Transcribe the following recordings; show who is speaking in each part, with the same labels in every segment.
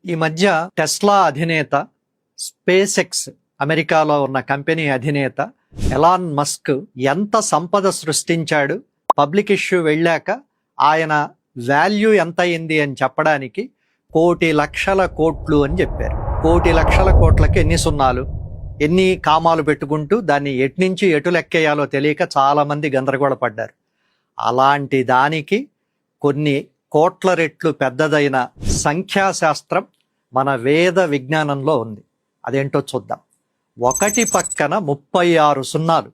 Speaker 1: ఈ మధ్య టెస్లా అధినేత, స్పేస్ ఎక్స్ అమెరికాలో ఉన్న కంపెనీ అధినేత ఎలాన్ మస్క్ ఎంత సంపద సృష్టించాడు, పబ్లిక్ ఇష్యూ వెళ్ళాక ఆయన వాల్యూ ఎంత అయింది అని చెప్పడానికి 1,00,00,000 కోట్లు అని చెప్పారు. 1,00,00,000 కోట్లకి ఎన్ని సున్నాలు, ఎన్ని కామాలు పెట్టుకుంటూ దాన్ని ఎట్నుంచి ఎటు లెక్కేయాలో తెలియక చాలా మంది గందరగోళపడ్డారు. అలాంటి దానికి కొన్ని కోట్ల రెట్లు పెద్దదైన సంఖ్యాశాస్త్రం మన వేద విజ్ఞానంలో ఉంది. అదేంటో చూద్దాం. 1 పక్కన 36 సున్నాలు.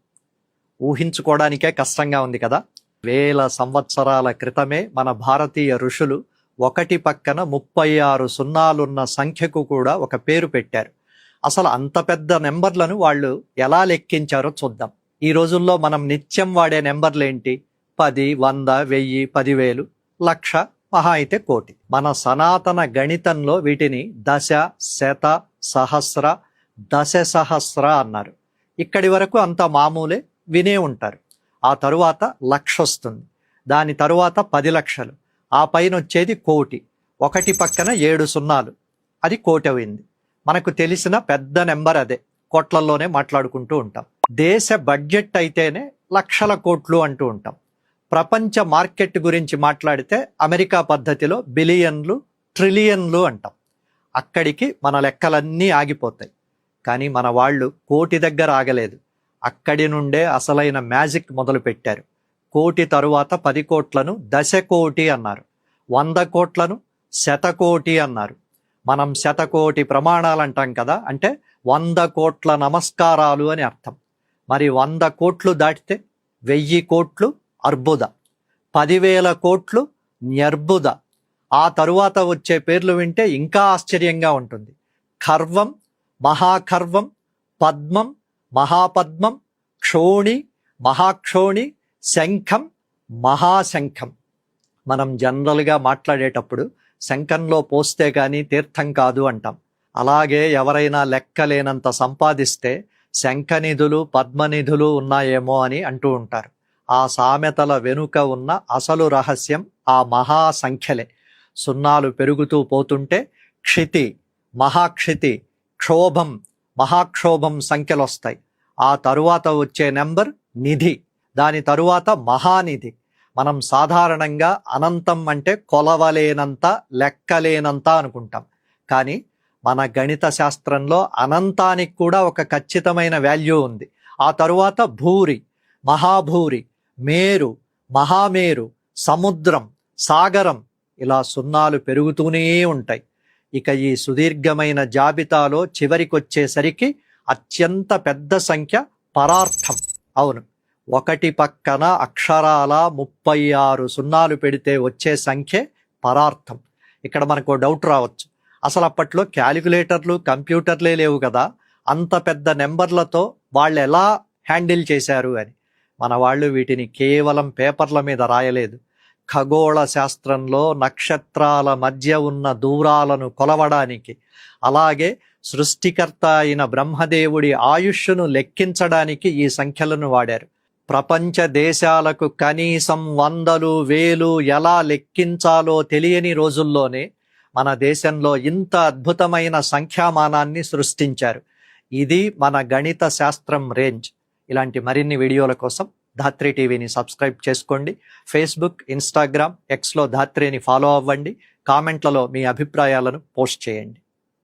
Speaker 1: ఊహించుకోవడానికే కష్టంగా ఉంది కదా. వేల సంవత్సరాల క్రితమే మన భారతీయ ఋషులు 1 పక్కన 36 సున్నాలున్న సంఖ్యకు కూడా ఒక పేరు పెట్టారు. అసలు అంత పెద్ద నెంబర్లను వాళ్ళు ఎలా లెక్కించారో చూద్దాం. ఈ రోజుల్లో మనం నిత్యం వాడే నెంబర్లు ఏంటి? 10, 100, 1000, 10,000, 1,00,000, మహా అయితే 1,00,00,000. మన సనాతన గణితంలో వీటిని దశ, శత, సహస్ర, దశసహస్ర అన్నారు. ఇక్కడి వరకు అంత మామూలే, వినే ఉంటారు. ఆ తరువాత 1,00,000 వస్తుంది. దాని తరువాత 10 లక్షలు, ఆ పైన వచ్చేది 1,00,00,000. 1 పక్కన 7 సున్నాలు, అది 1,00,00,000 అయింది. మనకు తెలిసిన పెద్ద నెంబర్ అదే, కోట్లల్లోనే మాట్లాడుకుంటూ ఉంటాం. దేశ బడ్జెట్ అయితేనే లక్షల కోట్లు అంటూ ఉంటాం. ప్రపంచ మార్కెట్ గురించి మాట్లాడితే అమెరికా పద్ధతిలో బిలియన్లు, ట్రిలియన్లు అంటాం. అక్కడికి మన లెక్కలన్నీ ఆగిపోతాయి. కానీ మన వాళ్ళు 1,00,00,000 దగ్గర ఆగలేదు. అక్కడి నుండే అసలైన మ్యాజిక్ మొదలు పెట్టారు. 1,00,00,000 తరువాత 10 కోట్లను దశకోటి అన్నారు. 100 కోట్లను శతకోటి అన్నారు. మనం శతకోటి ప్రమాణాలు అంటాం కదా, అంటే 100 కోట్ల నమస్కారాలు అని అర్థం. మరి 100 కోట్లు దాటితే 1000 కోట్లు అర్బుద, 10,000 కోట్లు న్యర్బుద. ఆ తరువాత వచ్చే పేర్లు వింటే ఇంకా ఆశ్చర్యంగా ఉంటుంది. ఖర్వం, మహాఖర్వం, పద్మం, మహాపద్మం, క్షోణి, మహాక్షోణి, శంఖం, మహాశంఖం. మనం జనరల్గా మాట్లాడేటప్పుడు శంఖంలో పోస్తే కానీ తీర్థం కాదు అంటాం. అలాగే ఎవరైనా లెక్కలేనంత సంపాదిస్తే శంఖనిధులు, పద్మనిధులు ఉన్నాయేమో అని అంటూ ఉంటారు. ఆ సామెతల వెనుక ఉన్న అసలు రహస్యం ఆ మహాసంఖ్యలే. సున్నాలు పెరుగుతూ పోతుంటే క్షితి, మహాక్షితి, క్షోభం, మహాక్షోభం సంఖ్యలు వస్తాయి. ఆ తరువాత వచ్చే నెంబర్ నిధి, దాని తరువాత మహానిధి. మనం సాధారణంగా అనంతం అంటే కొలవలేనంత, లెక్కలేనంత అనుకుంటాం. కానీ మన గణిత శాస్త్రంలో అనంతానికి కూడా ఒక ఖచ్చితమైన వాల్యూ ఉంది. ఆ తరువాత భూరి, మహాభూరి, మేరు, మహామేరు, సముద్రం, సాగరం, ఇలా సున్నాలు పెరుగుతూనే ఉంటాయి. ఇక ఈ సుదీర్ఘమైన జాబితాలో చివరికొచ్చేసరికి అత్యంత పెద్ద సంఖ్య పరార్థం. అవును, 1 పక్కన అక్షరాల 36 సున్నాలు పెడితే వచ్చే సంఖ్య పరార్థం. ఇక్కడ మనకు డౌట్ రావచ్చు, అసలు అప్పట్లో క్యాలిక్యులేటర్లు, కంప్యూటర్లే లేవు కదా, అంత పెద్ద నెంబర్లతో వాళ్ళు ఎలా హ్యాండిల్ చేశారు అని. మన వాళ్ళు వీటిని కేవలం పేపర్ల మీద రాయలేదు. ఖగోళ శాస్త్రంలో నక్షత్రాల మధ్య ఉన్న దూరాలను కొలవడానికి, అలాగే సృష్టికర్త అయిన బ్రహ్మదేవుడి ఆయుష్ను లెక్కించడానికి ఈ సంఖ్యలను వాడారు. ప్రపంచ దేశాలకు కనీసం 100, 1000 ఎలా లెక్కించాలో తెలియని రోజుల్లోనే మన దేశంలో ఇంత అద్భుతమైన సంఖ్యామానాన్ని సృష్టించారు. ఇది మన గణిత శాస్త్రం రేంజ్. ఇలాంటి మరిన్ని వీడియోల కోసం ధాత్రి టీవీని సబ్స్క్రైబ్ చేసుకోండి. ఫేస్బుక్, ఇన్స్టాగ్రామ్, ఎక్స్లో ధాత్రిని ఫాలో అవ్వండి. కామెంట్లలో మీ అభిప్రాయాలను పోస్ట్ చేయండి.